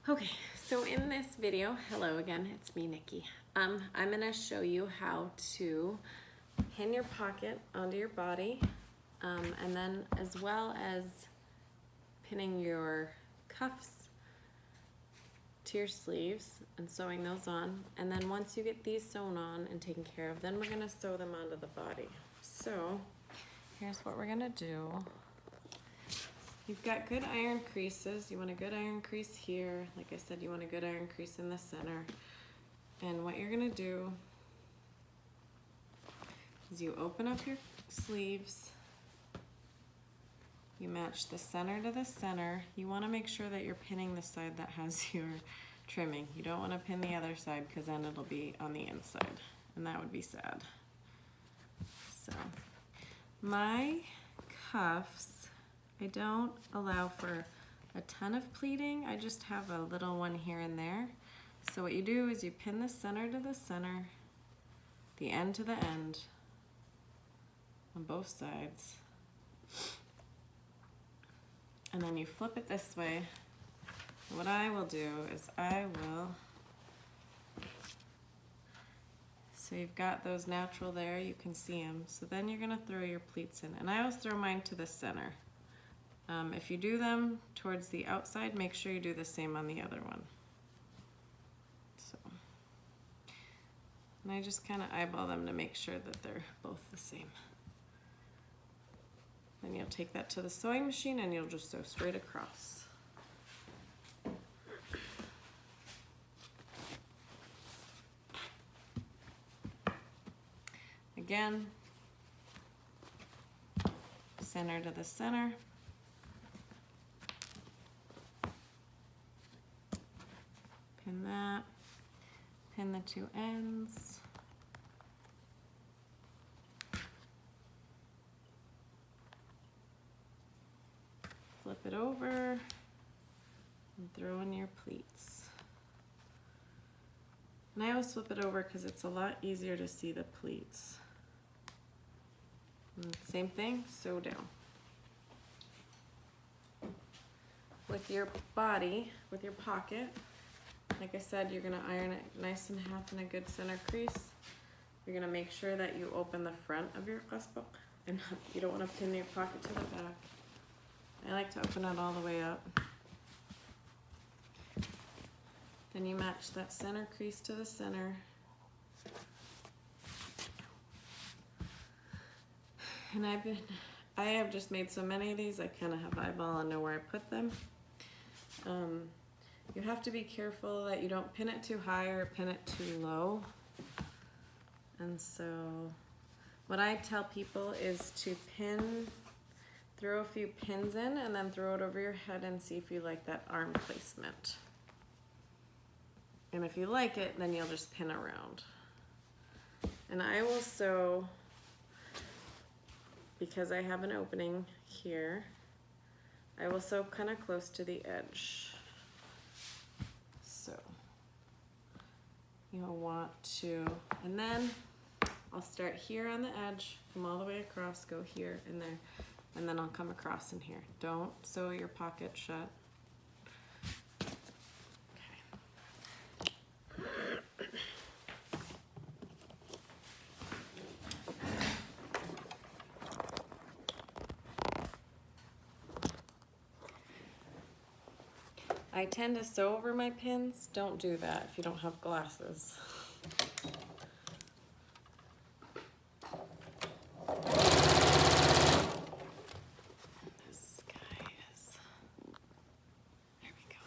Okay, so in this video, hello again, it's me, Nikki. I'm gonna show you how to pin your pocket onto your body, and then as well as pinning your cuffs to your sleeves and sewing those on. And then once you get these sewn on and taken care of, then we're gonna sew them onto the body. So here's what we're gonna do. You've got good iron creases. You want a good iron crease here. Like I said, you want a good iron crease in the center. And what you're gonna do is you open up your sleeves. You match the center to the center. You wanna make sure that you're pinning the side that has your trimming. You don't wanna pin the other side because then it'll be on the inside and that would be sad. So my cuffs, I don't allow for a ton of pleating. I just have a little one here and there. So what you do is you pin the center to the center, the end to the end on both sides. And then you flip it this way. What I will do is so you've got those natural there, you can see them. So then you're gonna throw your pleats in. And I always throw mine to the center. If you do them towards the outside, make sure you do the same on the other one. So, and I just kind of eyeball them to make sure that they're both the same. Then you'll take that to the sewing machine and you'll just sew straight across. Again, center to the center. Pin that, pin the two ends. Flip it over and throw in your pleats. And I always flip it over because it's a lot easier to see the pleats. And same thing, sew down. With your body, with your pocket, like I said, you're gonna iron it nice and half in a good center crease. You're gonna make sure that you open the front of your Qaspeq, and you don't wanna pin your pocket to the back. I like to open it all the way up. Then you match that center crease to the center. And I have just made so many of these, I kind of have eyeball and know where I put them. You have to be careful that you don't pin it too high or pin it too low. And so what I tell people is to throw a few pins in and then throw it over your head and see if you like that arm placement. And if you like it, then you'll just pin around. And I will sew, because I have an opening here, I will sew kind of close to the edge. So you'll want to, and then I'll start here on the edge, come all the way across, go here and there, and then I'll come across in here. Don't sew your pocket shut. I tend to sew over my pins. Don't do that if you don't have glasses. This guy is, there we go.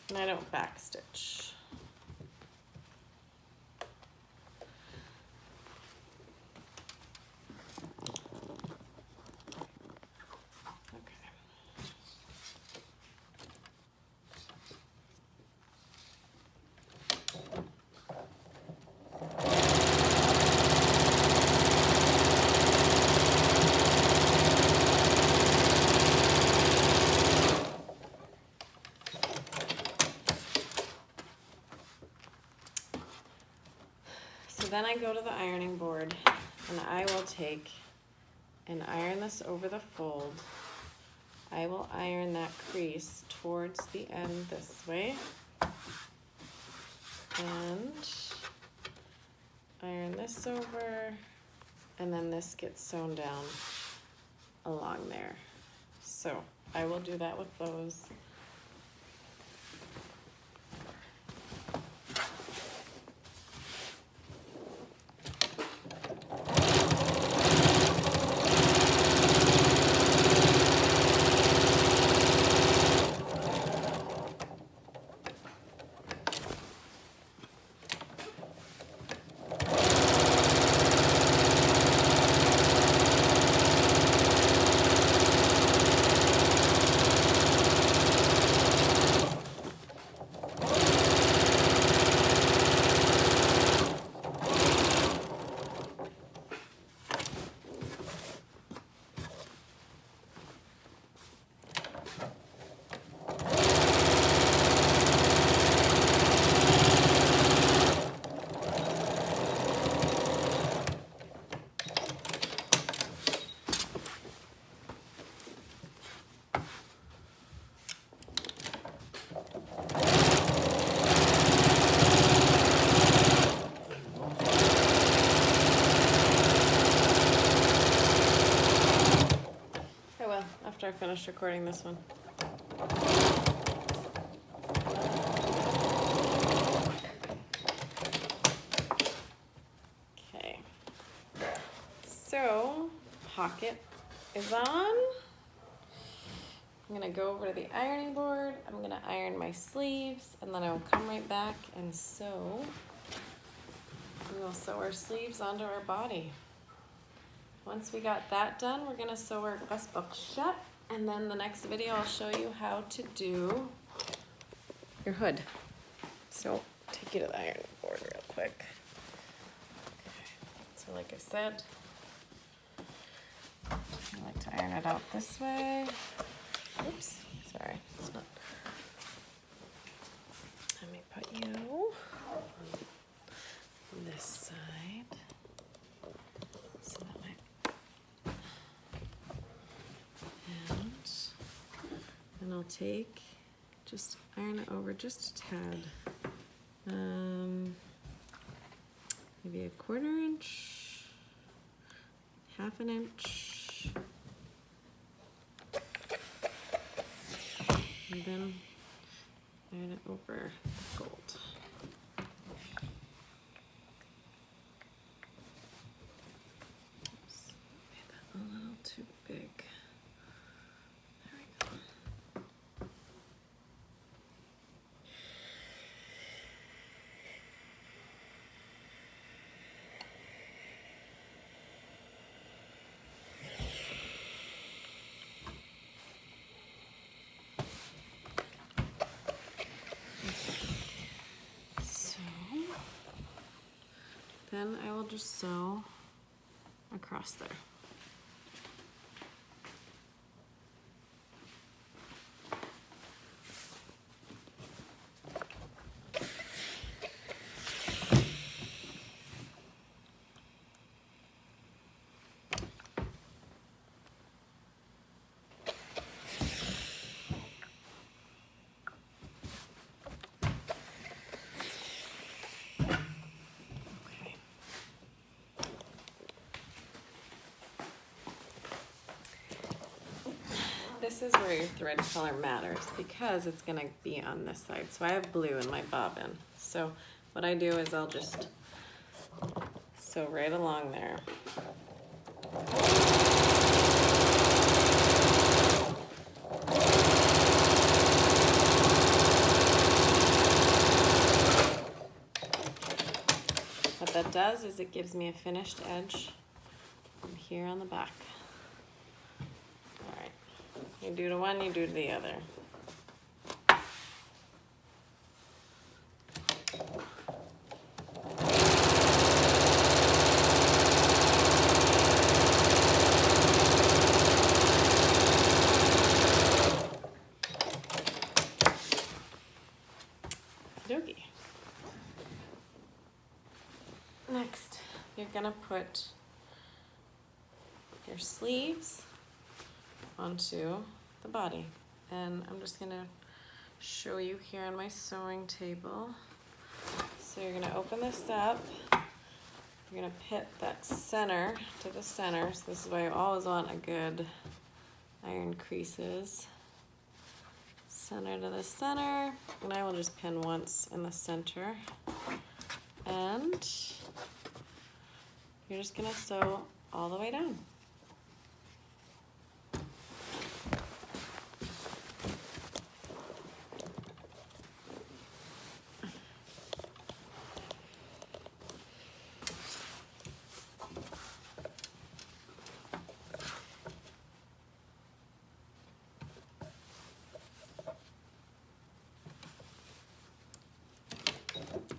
And I don't backstitch. then I go to the ironing board and I will take and iron this over the fold. I will iron that crease towards the end this way. And iron this over, and then this gets sewn down along there. So I will do that with those. After I finish recording this one. Okay, so pocket is on. I'm gonna go over to the ironing board. I'm gonna iron my sleeves, and then I will come right back and sew. We will sew our sleeves onto our body. Once we got that done, we're gonna sew our Qaspeq shut, and then the next video I'll show you how to do your hood. So I'll take you to the ironing board real quick. Okay. So like I said, I like to iron it out this way. Oops, sorry, it's not. Let me put you on this side. So that might. And I'll take, just iron it over just a tad. Maybe a 1/4 inch, 1/2 inch. And then iron it over the gold. Oops, made that a little too big. Then I will just sew across there. This is where your thread color matters because it's gonna be on this side. So I have blue in my bobbin. So what I do is I'll just sew right along there. What that does is it gives me a finished edge from here on the back. You do to one, you do to the other. Dookie. Next, you're gonna put your sleeves onto the body. And I'm just gonna show you here on my sewing table. So you're gonna open this up. You're gonna pit that center to the center. So this is why you always want a good iron creases. Center to the center. And I will just pin once in the center. And you're just gonna sew all the way down.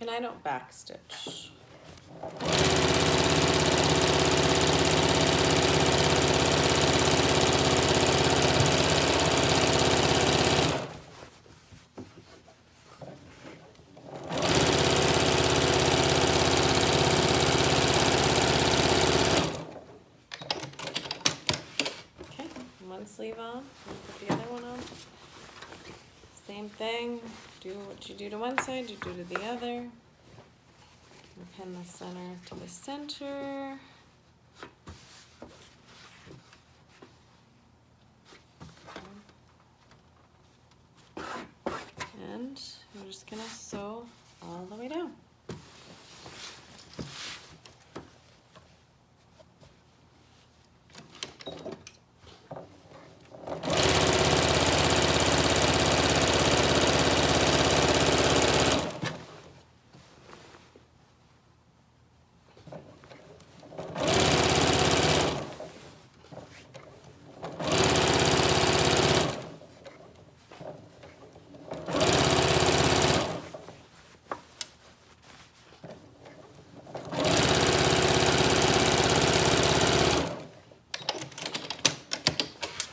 And I don't backstitch. Okay, one sleeve on, put the other one on. Same thing, do what you do to one side, you do to the other. And pin the center to the center. And we're just gonna sew all the way down.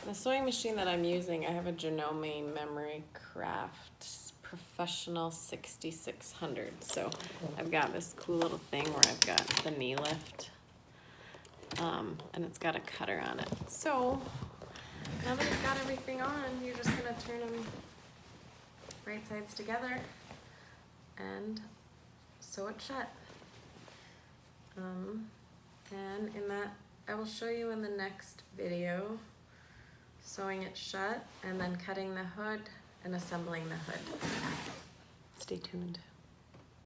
The sewing machine that I'm using, I have a Janome Memory Craft Professional 6600. So I've got this cool little thing where I've got the knee lift, and it's got a cutter on it. So now that you've got everything on, you're just gonna turn them right sides together and sew it shut. And in that, I will show you in the next video sewing it shut and then cutting the hood and assembling the hood. Stay tuned.